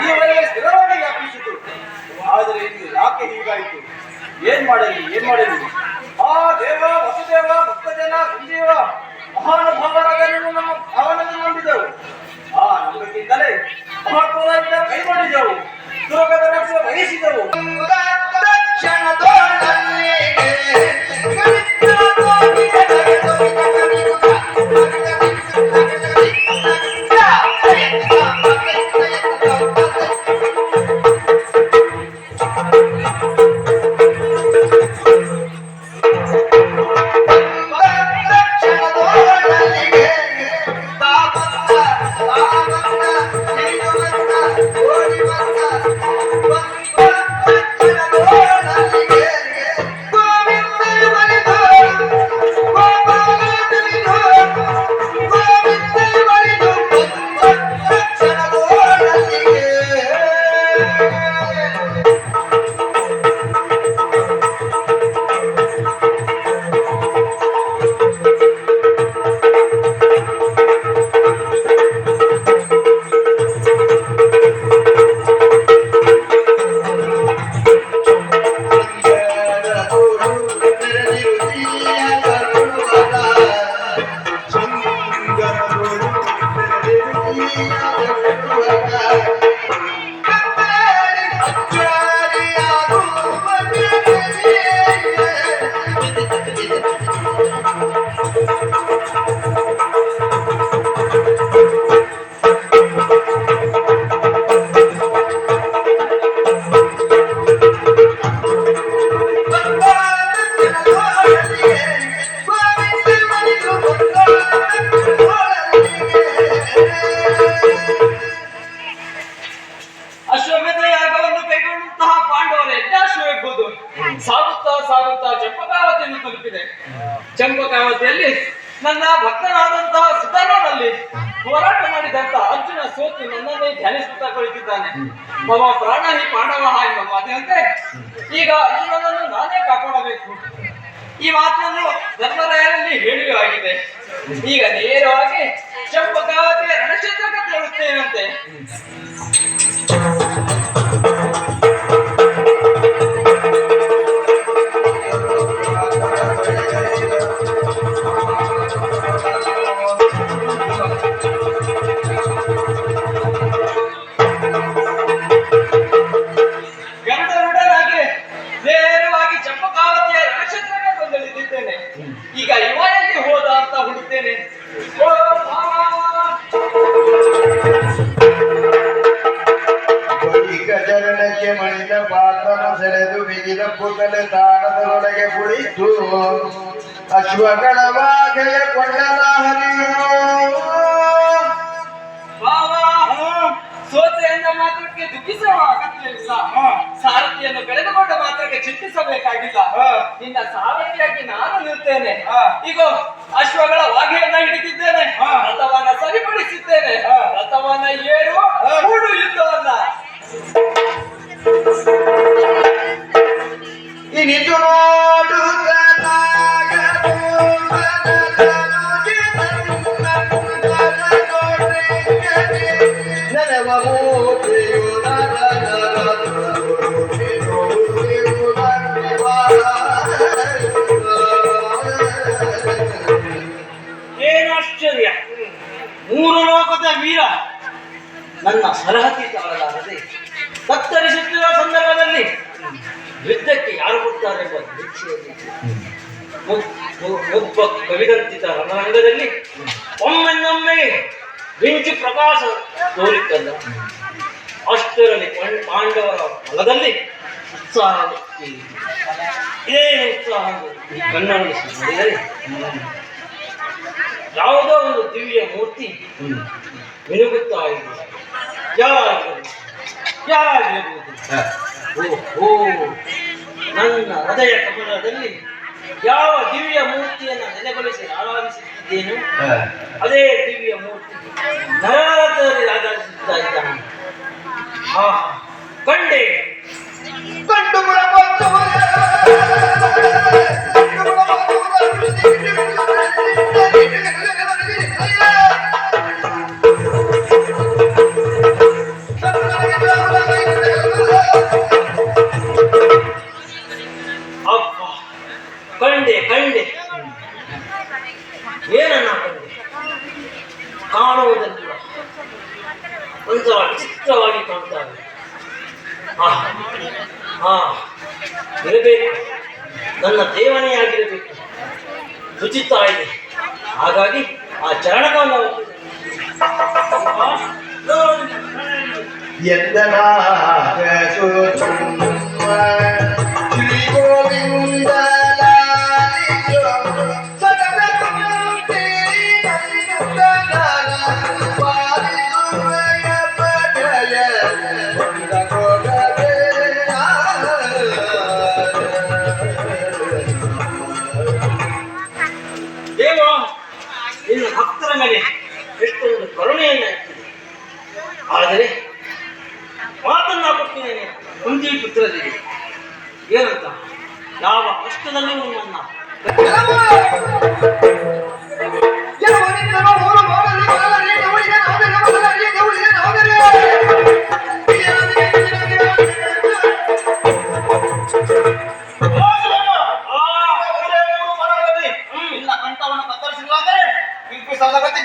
ಈವರೆಗೆ ಸ್ಥಿರವಾಗಿ ವ್ಯಾಪಿಸಿತು. ಆದರೆ ಇದು ಯಾಕೆ ಹೀಗಾಯಿತು? ಏನ್ ಮಾಡಲಿ? ಆ ದೇವ ವಸುದೇವ ಭಕ್ತಜನ ಸಂಜೀವ ಮಹಾನುಭಾವರಾದ ನಮ್ಮ ಭಾವನೆಯನ್ನು ನಂಬಿದೆವು. ಆ ನಂಬಿಕೆಯಿಂದಲೇ ಮಹತ್ವದ ಕೈ ಮಾಡಿದೆವು, ದುರ್ಗದ ರಕ್ಷೆ ವಹಿಸಿದೆವು. ಸಾಗುತ್ತಾ ಚಂಪಕಾವತಿಯನ್ನು ತಲುಪಿದೆ. ಚಂಪಕಾವತಿಯಲ್ಲಿ ನನ್ನ ಭಕ್ತನಾದಂತಹ ಸುತನನಲ್ಲಿ ಹೋರಾಟ ಮಾಡಿದಂತ ಅರ್ಜುನ ಸೋತು ನನ್ನನ್ನೇ ಧ್ಯಾನಿಸುತ್ತಾ ಕುಳಿತಿದ್ದಾನೆ. ಮಮ ಪ್ರಾಣ ಹಿ ಪಾಂಡವ ಎಂಬ ಮಾತಿನಂತೆ ಈಗ ಅರ್ಜುನನನ್ನು ನಾನೇ ಕಾಪಾಡಬೇಕು. ಈ ಮಾತನ್ನು ಧರ್ಮರಾಯರಲ್ಲಿ ಹೇಳಿಯೂ ಆಗಿದೆ. ಈಗ ನೇರವಾಗಿ ಚಂಪಕಾವತಿಯ ರಣಕ್ಷೇತ್ರಕ್ಕೆ ತೆರಳುತ್ತೇನಂತೆ. ಈಗ ಇವನಲ್ಲಿ ಹೋದ ಅಂತ ಹುಡುಕ್ತೇನೆ. ಚರಣಕ್ಕೆ ಮಣಿದ ಪಾತ್ರನ ಸೆಳೆದು ಬಿಗಿದ ಪುತಲೆ ತಾನದರೊಳಗೆ ಕುಳಿತು ಅಶ್ವಗಳವಾಗೆಯ ಕೊಂಡನ ಹರಿಯೋ ಸೋತೆ ಎಂದ ಮಾತ್ರಕ್ಕೆ ದುಃಖಿಸುವ ಅಗತ್ಯವಿಲ್ಲ. ಸಾರಥಿಯನ್ನು ಕಳೆದುಕೊಂಡ ಮಾತ್ರಕ್ಕೆ ಚಿಂತಿಸಬೇಕಾಗಿಲ್ಲ. ನಿನ್ನ ಸಾರಥಿಯಾಗಿ ನಾನು ನಿಲ್ತೇನೆ. ಈಗ ಅಶ್ವಗಳ ವಾಗೆಯನ್ನ ಹಿಡಿದಿದ್ದೇನೆ, ರಥವನ್ನ ಸರಿಪಡಿಸಿದ್ದೇನೆ. ರಥವನ್ನ ಏರು ಹೂಡು ಯುದ್ಧವನ್ನ ಇನಿತು ನೋಡು ಏನಾಶ್ಚರ್ಯ! ಮೂರು ಲೋಕದ ವೀರ ನನ್ನ ಸರಹತಿ ತಾಳಲಾರದೆ ತತ್ತರಿಸುತ್ತಿರುವ ಸಂದರ್ಭದಲ್ಲಿ ಯುದ್ಧಕ್ಕೆ ಯಾರು ಕೊಡ್ತಾರೆಂಬ ನಿರೀಕ್ಷೆಯಲ್ಲಿ ಒಬ್ಬ ಕವಿದಂತಿತ ರಣರಂಗದಲ್ಲಿ ಒಮ್ಮೆನ್ನೊಮ್ಮೆ ಮಿಂಚು ಪ್ರಕಾಶ ತೋರಿತ್ತಲ್ಲ, ಅಷ್ಟರಲ್ಲಿ ಪಾಂಡವರ ಫಲದಲ್ಲಿ ಉತ್ಸಾಹ. ಇದೇನು ಉತ್ಸಾಹ ಕಣ್ಣನ್ನು ನೋಡಿದರೆ ಯಾವುದೋ ಒಂದು ದಿವ್ಯ ಮೂರ್ತಿ ಮಿನುಗುತ್ತಾ ಇದೆ. ಯಾರಾಗಿರಬಹುದು? ನನ್ನ ಹೃದಯ ಕಮಲದಲ್ಲಿ ಯಾವ ದಿವ್ಯ ಮೂರ್ತಿಯನ್ನು ನೆಲೆಗೊಳಿಸಿ ಆರಾಧಿಸುತ್ತಿದ್ದೇನು, ಅದೇ ದಿವ್ಯ ಮೂರ್ತಿ ನರಕದಲ್ಲಿ ರಾಜಿಸುತ್ತಾ ಇದ್ದಾನೆ. ಕಂಡೆ ಕಂಡು ವಿಚಿತ್ರವಾಗಿ ಕಾಣ್ತಾರೆ. ಇರಬೇಕು, ನನ್ನ ದೇವನೆಯಾಗಿರಬೇಕು. ಶುಚಿತ್ವ ಇದೆ, ಹಾಗಾಗಿ ಆ ಚರಣಕವನ್ನು ಎಂದನಾಗ ಶ್ರೀ ಗೋವಿಂದ ದೇವ ನಿನ್ನ ಭಕ್ತರ ಮೇಲೆ ಎಷ್ಟೊಂದು ಕರುಣೆಯನ್ನ ಇಟ್ಟಿದೆ. ಆದರೆ ಮಾತನ್ನ ಕೊಡ್ತೀನಿ ಕುಂತಿ ಪುತ್ರರಿಗೆ ಏನಂತ, ಯಾವ ಕಷ್ಟದಲ್ಲೂ ನಿಮ್ಮನ್ನ ಕಂಠವನ್ನು ಕತ್ತರಿಸಿರುವಾದರೆ ಗತಿ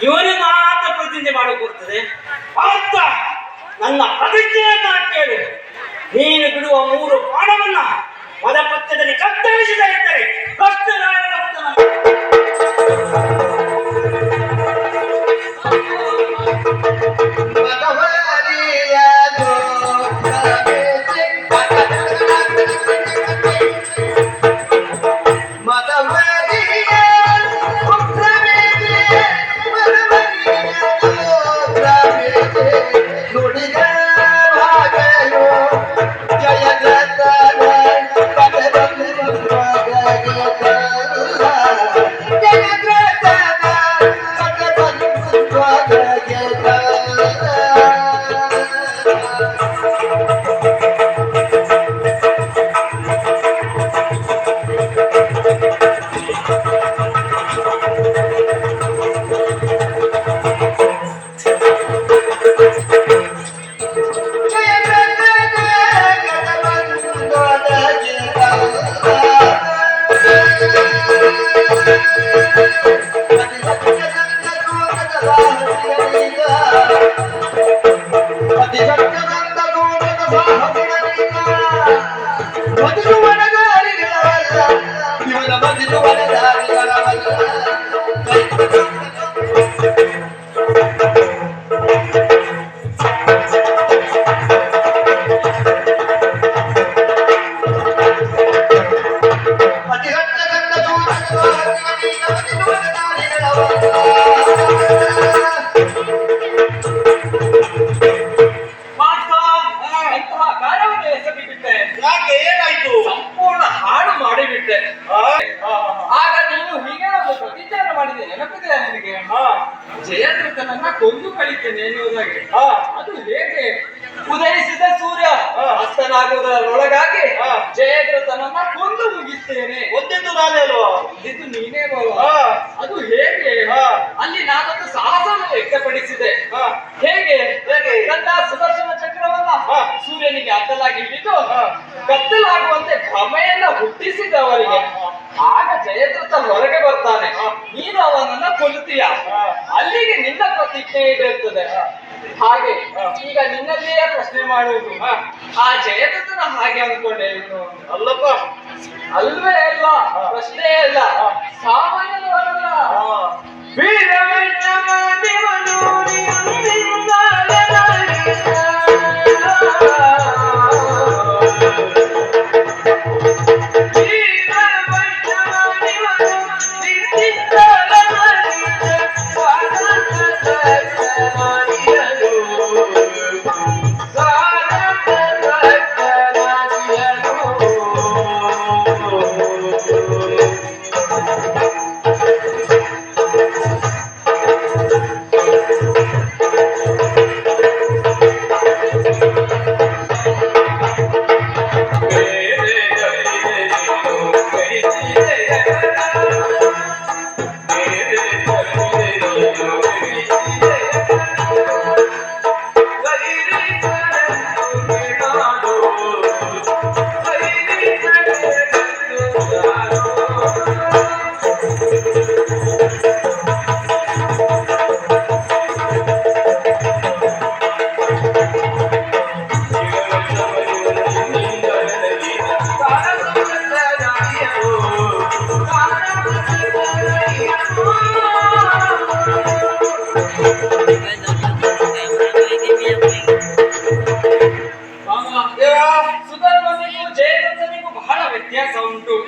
ಇವನಿಗೆ ಮಾತ್ರ ಪ್ರತಿಜ್ಞೆ ಮಾಡಕೊಡ್ತದೆ. ಆತ ನನ್ನ ಪ್ರತಿಜ್ಞೆಯನ್ನ ಕೇಳು. ನೀನು ಬಿಡುವ 3 ಬಾಣವನ್ನ ಮದಪಥ್ಯದಲ್ಲಿ ಕತ್ತರಿಸಿದ ಇದ್ದರೆ ಸಂಪೂರ್ಣ ಹಾಳು ಮಾಡಿಬಿಟ್ಟೆ. ಆಗ ನೀನು ಹೀಗೆ ಒಂದು ಪ್ರತಿಚಾರ ಮಾಡಿದೆ, ನೆನಪಿದೆ ನಿನಗೆ? ಜಯದ್ರಥನನ್ನ ಕೊಂದು ಕಳಿತೇನೆ ಎನ್ನುವುದಾಗಿ. ಅದು ಹೇಗೆ? ಉದಯಿಸಿದ ಸೂರ್ಯ ಅಸ್ತನಾಗುವುದರೊಳಗಾಗಿ ಜಯದ್ರಥನನ್ನ ಕೊಂದು ಮುಗಿಸ್ತೇನೆ. ಒಂದಿದ್ದು ನಾನೇ ಅಲ್ವಾ? ಇದು ನೀನೇ ಬಾಬಾ. ಅದು ಹೇಗೆ? ಅಲ್ಲಿ ನಾನೊಂದು ಸಾಹಸವನ್ನು ವ್ಯಕ್ತಪಡಿಸಿದೆ. ಹೇಗೆ? ನನ್ನ ಸುದರ್ಶನ ಚಕ್ರವನ್ನ ಸೂರ್ಯನಿಗೆ ಅಡ್ಡಲಾಗಿ ಹಿಡಿದು ಕತ್ತಲಾಗುವಂತೆ ಭ್ರಮೆಯನ್ನ ಹುಟ್ಟಿಸಿದವರಿಗೆ ಆಗ ಜಯದ್ರಥ ಹೊರಗೆ ಬರ್ತಾನೆ, ನೀನು ಅವನನ್ನ ಕೊಲ್ಲುತ್ತೀಯ. ಅಲ್ಲಿಗೆ ನಿನ್ನ ಪ್ರತಿಜ್ಞೆ ಇರುತ್ತದೆ. ಹಾಗೆ ಈಗ ನಿನ್ನಲ್ಲಿಯೇ ಪ್ರಶ್ನೆ ಮಾಡುವುದು, ಆ ಜಯದ್ರಥನ ಹಾಗೆ ಅಂದ್ಕೊಂಡೆ ನೀನು? ಅಲ್ಲಪ್ಪ, ಅಲ್ವೇ ಅಲ್ಲ, ಪ್ರಶ್ನೆ ಅಲ್ಲ, ಸಾಮಾನ್ಯದವರಲ್ಲ.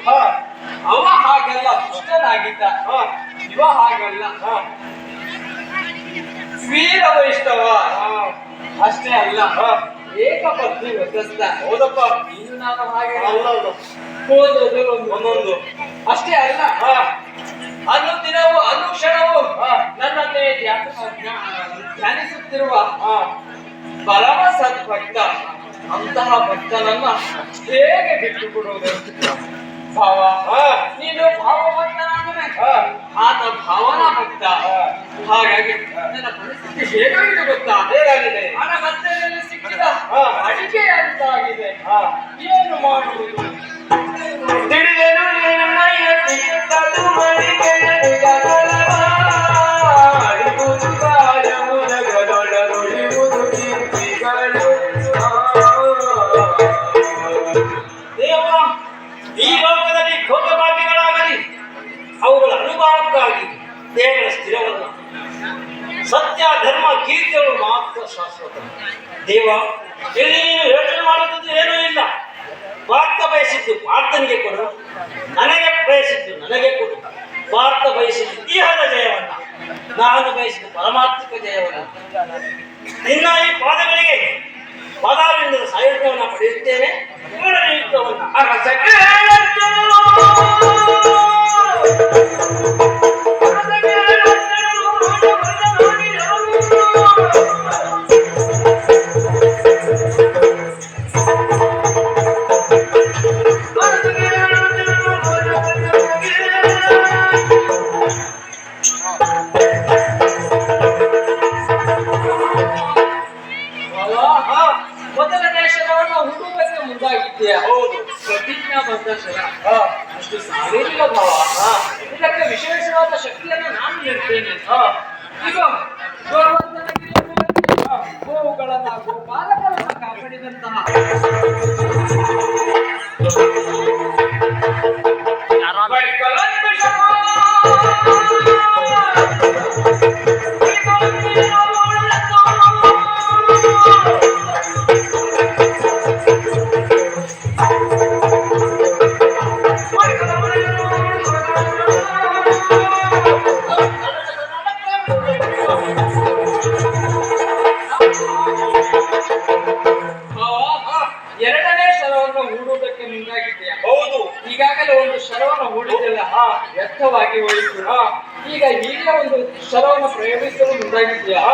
ಹಾ ಅವ ಹಾಗೆಲ್ಲ ದುಷ್ಟನಾಗಿದ್ದ. ಇವ ಹಾಗಲ್ಲ, ವೀರ ವೈಷ್ಣವ. ಅಷ್ಟೇ ಅಲ್ಲ, ಏಕಪತ್ನಿ ವ್ರತಸ್ಥ. ಹೌದಪ್ಪ. ಇನ್ನು ನಾನು ಹಾಗೆ ಅಲ್ಲಲ್ಲ. ಓದೋದು ಒಂದೊಂದು. ಅಷ್ಟೇ ಅಲ್ಲ, ಅನುದಿನವೂ ಅನುಕ್ಷಣವೂ ನನ್ನನ್ನೇ ಧ್ಯಾನಿಸುತ್ತಿರುವ ಪರಮ ಸದ್ಭಕ್ತ. ಅಂತಹ ಭಕ್ತನನ್ನ ಹೇಗೆ ಬಿಟ್ಟು ಕೊಡುವುದು? ಭಾವ, ನೀನು ಭಾವಭಕ್ತನಾದರೆ ಆತ ಭಾವನಾ ಭಕ್ತ. ಹಾಗಾಗಿ ನನ್ನ ಪರಿಸ್ಥಿತಿ ಹೇಗಾಗಿದೆ ಗೊತ್ತಾ? ಹೇಗಾಗಿದೆ? ಹಣ ಗದ್ದೆಯಲ್ಲಿ ಸಿಕ್ಕಿದ ಅಡಿಕೆ ಅಂತಾಗಿದೆ. ಏನು ಮಾಡುವುದು? ತಿಳಿದೆನು ನಿನ್ನ ಎತ್ತಿದ್ದದು ಮಡಿಕೆಯಡಿಗಗಳವ. ಅಡಿಗುದು ಕಾರ್ಯಮುಲಗದೊಡನುಳಿಯುವುದು ಕೀರ್ತಿಗಳು. ದೇವ, ಈ ಲೋಕದಲ್ಲಿ ಭೋಗಭಾಗ್ಯಗಳಾಗಲಿ ಅವುಗಳ ಅನುಭವಕ್ಕಾಗಿ ದೇವರ ಸ್ಥಿರವಲ್ಲ. ಸತ್ಯ ಧರ್ಮ ಕೀರ್ತಿಗಳು ಮಾತ್ರ ಶಾಶ್ವತ. ದೇವ, ಇಲ್ಲಿ ನೀನು ಯೋಚನೆ ಮಾಡುವುದು ಏನೂ ಇಲ್ಲ. ಪಾರ್ಥ ಬಯಸಿದ್ದು ಪಾರ್ಥನಿಗೆ ಕೊಡು, ನನಗೆ ಬಯಸಿದ್ದು ನನಗೆ ಕೊಡು. ಪಾರ್ಥ ಬಯಸಿದ್ದು ಇಹದ ಜಯವನ್ನ, ನಾನು ಬಯಸಿದ್ದು ಪರಮಾತ್ಮಿಕ ಜಯವನ್ನ. ನಿನ್ನ ಈ ಪಾದಗಳಿಗೆ ಪದಾವಿಂದದ ಸಾಯುಜ್ಯವನ್ನ ಪಡೆಯುತ್ತೇನೆ. ಯುದ್ಧವನ್ನ ಅರಸಕ್ಕೆ ಮೊದಲನೇ ಶರವನ್ನು ಹುಡುಗಕ್ಕೆ ಮುಂದಾಗಿದ್ದೀಯ. ಹೌದು. ಪ್ರತಿಜ್ಞಾಬದ್ಧ ಶರ. ಅಷ್ಟು ಸಾರಿಲ್ಲ ಭಾವ. ಇದಕ್ಕೆ ವಿಶೇಷವಾದ ಶಕ್ತಿಯನ್ನು ನಾನು ನೀಡ್ತೇನೆ. ಈಗ ಗೋವರ್ಧನಗಿರಿಯ ಮೇಲೆ ಗೋವುಗಳನ್ನ ಗೋಪಾಲಕರನ್ನ ಕಾಪಾಡಿದಂತಹ ಎರಡನೇ ಶರವನ್ನು ಹೂಡುವುದಕ್ಕೆ ಮುಂದಾಗಿದೆಯಾ? ಹೌದು. ಈಗಾಗಲೇ ಒಂದು ಶರವನ್ನು ಹೂಡಿದ್ದೆಲ್ಲ ವ್ಯರ್ಥವಾಗಿ ಹೋಯಿತು. ಈಗ ಹೀಗೆ ಒಂದು ಶರವನ್ನು ಪ್ರಯೋಗಿಸಲು ಮುಂದಾಗಿದೆಯಾ?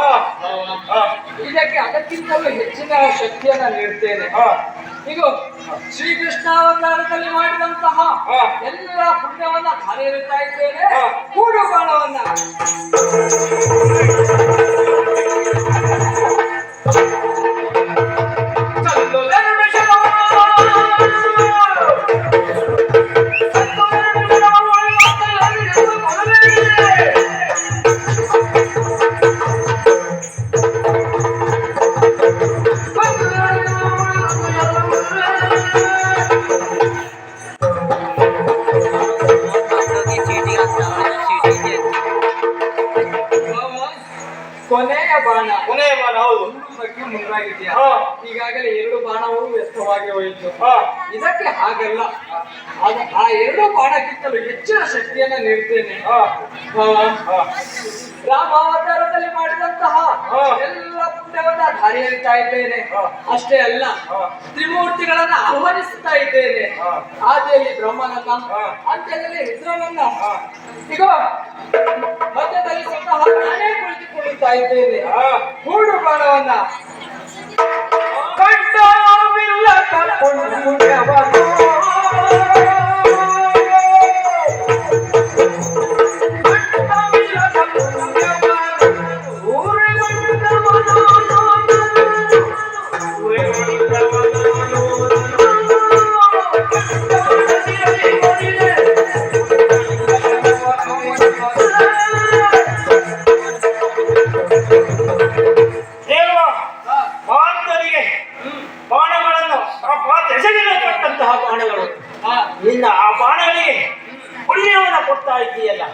ಇದಕ್ಕೆ ಅದಕ್ಕಿಂತಲೂ ಹೆಚ್ಚಿನ ಶಕ್ತಿಯನ್ನ ನೀಡ್ತೇನೆ. ಈಗ ಶ್ರೀಕೃಷ್ಣ ಅವತಾರದಲ್ಲಿ ಮಾಡಿದಂತಹ ಎಲ್ಲ ಪುಣ್ಯವನ್ನ ಧಾರೆಯಿರುತ್ತಾ ಇದ್ದೇನೆ. ಹೂಡು ಬಾಣವನ್ನ ಕೊನೆಯ ಬಾಣ. ಹೌದು. ಬಗ್ಗೆ ಮುಂದಾಗಿದೆಯಾ? ಈಗಾಗಲೇ 2 ಬಾಣವು ವ್ಯರ್ಥವಾಗಿ ಹೋಯಿತು. ಇದಕ್ಕೆ ಹಾಗಲ್ಲ, ಆ 2 ಬಾಣಕ್ಕಿಂತಲೂ ಹೆಚ್ಚಿನ ಶಕ್ತಿಯನ್ನ ನೀಡ್ತೇನೆ. ರಾಮ ಅವತಾರದಲ್ಲಿ ಮಾಡಿದಂತಹ ಎಲ್ಲ ಪುಣ್ಯವನ್ನ ಧಾರೆ ಎರಿತಾ ಇದ್ದೇನೆ. ಅಷ್ಟೇ ಅಲ್ಲ, ತ್ರಿಮೂರ್ತಿಗಳನ್ನ ಆಹ್ವಾನಿಸುತ್ತಾ ಇದ್ದೇನೆ. ಆದಿಯಲ್ಲಿ ಬ್ರಹ್ಮನನ್ನ, ಅಂತ್ಯದಲ್ಲಿ ರುದ್ರನನ್ನ, ಈಗ ಮಧ್ಯದಲ್ಲಿ ಸ್ವತಃ ನಾನೇ ಕುಳಿತುಕೊಳ್ಳುತ್ತಾ ಇದ್ದೇನೆ. ಹೂಡು ಬಾಣವನ್ನ ಕಂಡವಿಲ್ಲ ಬಾಣಗಳು. ನಿನ್ನ ಆ ಬಾಣಗಳಿಗೆ ಪುಣ್ಯವನ್ನು ಕೊಡ್ತಾ ಇದ್ದೀಯಲ್ಲ.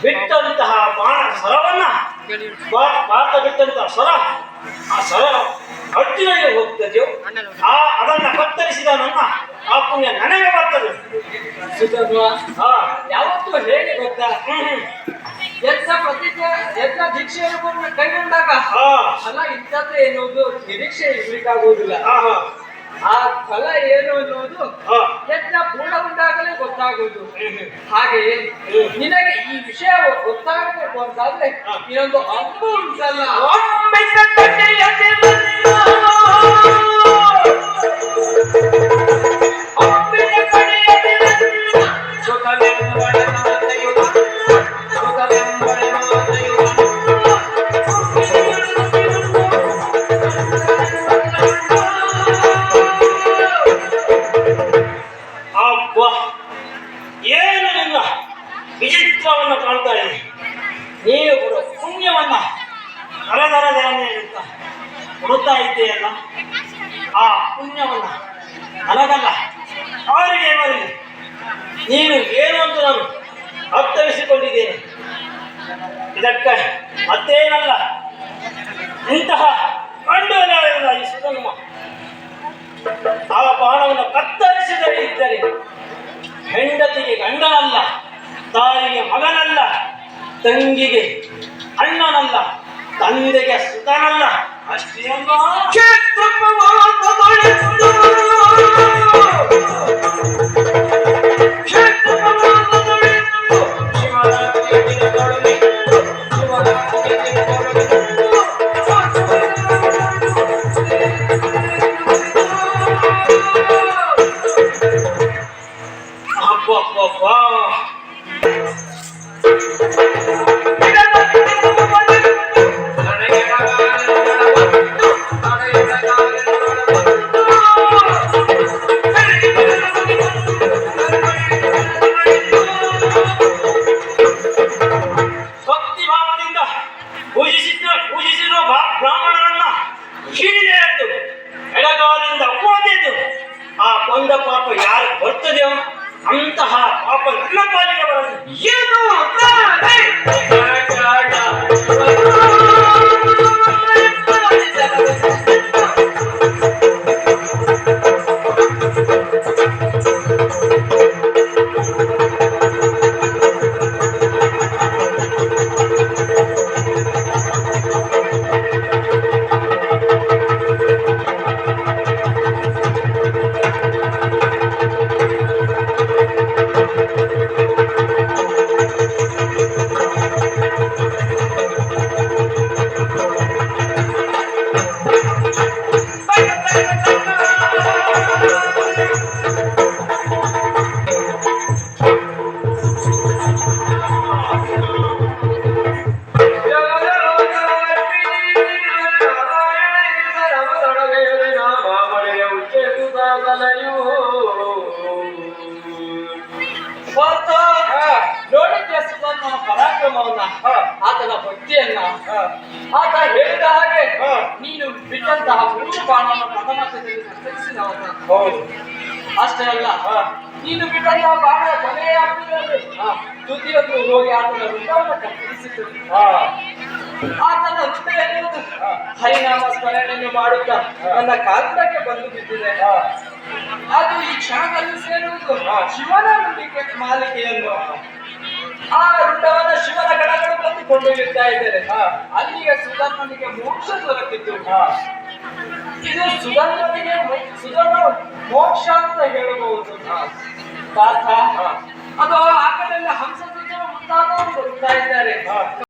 ಬಿಟ್ಟಂತಹ ಬಾಣ ಸರವನ್ನ ಭಾರತ ಬಿಟ್ಟಂತಹ ಸರ, ಆ ಸರ ಅರ್ಜುನಿಗೆ ಹೋಗ್ತದೆಯೋ, ಅದನ್ನ ಕತ್ತರಿಸಿದ ನನ್ನ ಆ ಪುಣ್ಯ ನನಗೆ ಬರ್ತದೆ. ಸುಧನ್ವ, ಹಾ ಯಾವತ್ತೂ ಹೇಗೆ ಗೊತ್ತಾ, ಹ್ಮ್ ಯಜ್ಞ ಪ್ರತಿಜ್ಞೆ ಯಜ್ಞ ದೀಕ್ಷೆಯನ್ನು ಕೈಗೊಂಡಾಗ ಹಾ ಫಲ ಇಂಥದ್ದೇ ಎನ್ನುವುದು ನಿರೀಕ್ಷೆ ಇರ್ಲಿಕ್ಕಾಗುವುದಿಲ್ಲ. ಹಾ ಆ ಫಲ ಏನು ಅನ್ನುವುದು ಹಾ ಯಜ್ಞ ಪೂರ್ಣಗೊಂಡಾಗಲೇ ಗೊತ್ತಾಗುವುದು. ಹಾಗೆಯೇ ನಿನಗೆ ಈ ವಿಷಯ ಗೊತ್ತಾಗಬೇಕು ಅಂತಾದ್ರೆ ಇನ್ನೊಂದು ಅಂಬು ಉಂಟಲ್ಲ, ಅಬ್ಬಾ ಏನು ನಿನ್ನ ವಿಚಿತ್ರವನ್ನು ಕಾಣ್ತಾ ಇದ್ದೀನಿ. ನೀನು ಕೊಡು ಪುಣ್ಯವನ್ನ ಅಂತ ಕೊಡುತ್ತಾ ಇದ್ದೀಯಲ್ಲ, ಆ ಪುಣ್ಯವನ್ನ ನನಗಲ್ಲ ಅವರಿಗೆ ಬರಲಿ. ನೀನು ಏನು ಅಂತ ನಾನು ಅರ್ಥೈಸಿಕೊಂಡಿದ್ದೇನೆ. ಇದಕ್ಕೆ ಮತ್ತೇನಲ್ಲ, ಇಂತಹ ಕಂಡು ಈ ಸುಧನ್ವ ಆ ಬಾಣವನ್ನು ಕತ್ತರಿಸಿದರೆ ಇದ್ದರೆ ಹೆಂಡತಿಗೆ ಗಂಡನಲ್ಲ, ತಾಯಿಗೆ ಮಗನಲ್ಲ, ತಂಗಿಗೆ ಅಣ್ಣನಲ್ಲ, ತಂದೆಗೆ ಸುತನಲ್ಲ, ಅಷ್ಟೇ ಅಲ್ಲ ಅಬ್ಬಬ್ಬಬ್ಬಾ ಭಕ್ತಿ ಭಾವದಿಂದ ಪೂಜಿಸಿರುವ ಬ್ರಾಹ್ಮಣರನ್ನ ಹಿಡಿದೆ ಎಂದು ಎಡಗಾಲಿಂದ ಓದಿದ್ದು ಆ ಕೊಂದ ಪಾಪ ಯಾರು ಬರ್ತದೆಯೋ ಅಂತಹ ಪಾಪ ನನ್ನ ಪಾಲಿಗೆ ಬರಲಿ. ಏನು ನೋಡಿದ್ದೆ ಸುಧನ್ವನ ಪರಾಕ್ರಮವನ್ನ, ಆತನ ಭಕ್ತಿಯನ್ನ. ಆತ ಹೇಳಿದ ಹಾಗೆ ನೀನು ಬಿಟ್ಟಂತಹ 3 ಬಾಣವನ್ನು ಪ್ರಥಮದಲ್ಲಿ ಕತ್ತರಿಸಿದವನ್ನ. ಅಷ್ಟೇ ಅಲ್ಲ, ನೀನು ಬಿಟ್ಟಂತಹ ಬಾಣ ಕೊನೆಯ ತುದಿಯನ್ನು ಹೋಗಿ ಆತನ ವೃತ್ತವನ್ನು ಕತ್ತರಿಸಿತು. ಆತನ ವೃತ್ತ ಎನ್ನುವುದು ಹರಿನಾಮ ಸ್ಮರಣೆಯನ್ನು ಮಾಡುತ್ತಾ ನನ್ನ ಕಾಲಕ್ಕೆ ಬಂದು ಬಿದ್ದಿದೆ. ಅದು ಈ ಕ್ಷಣದಲ್ಲಿ ಸೇರುವುದು ಶಿವನ ನುಡಿಗೆ ಮಾಲಿಕೆಯನ್ನು. ಆ ವೃತ್ತವನ್ನು ಶಿವನ ಗಣಗಳು ಬಂದು ಕೊಂಡೊಯ್ಯುತ್ತಾ ಇದ್ದಾರೆ. ಅಲ್ಲಿಗೆ ಸುಧನ್ವನಿಗೆ ಮೋಕ್ಷ ದೊರಕಿತು. ಇದು ಸುಧನ್ವನಿಗೆ ಮೋಕ್ಷ ಅಂತ ಹೇಳಬಹುದು. ಪಾರ್ಥ, ಅದು ಆ ಕಡೆಯಿಂದ ಹಂಸಧ್ವಜ ಮುಂತಾದವರು ಬರುತ್ತಾ ಇದ್ದಾರೆ.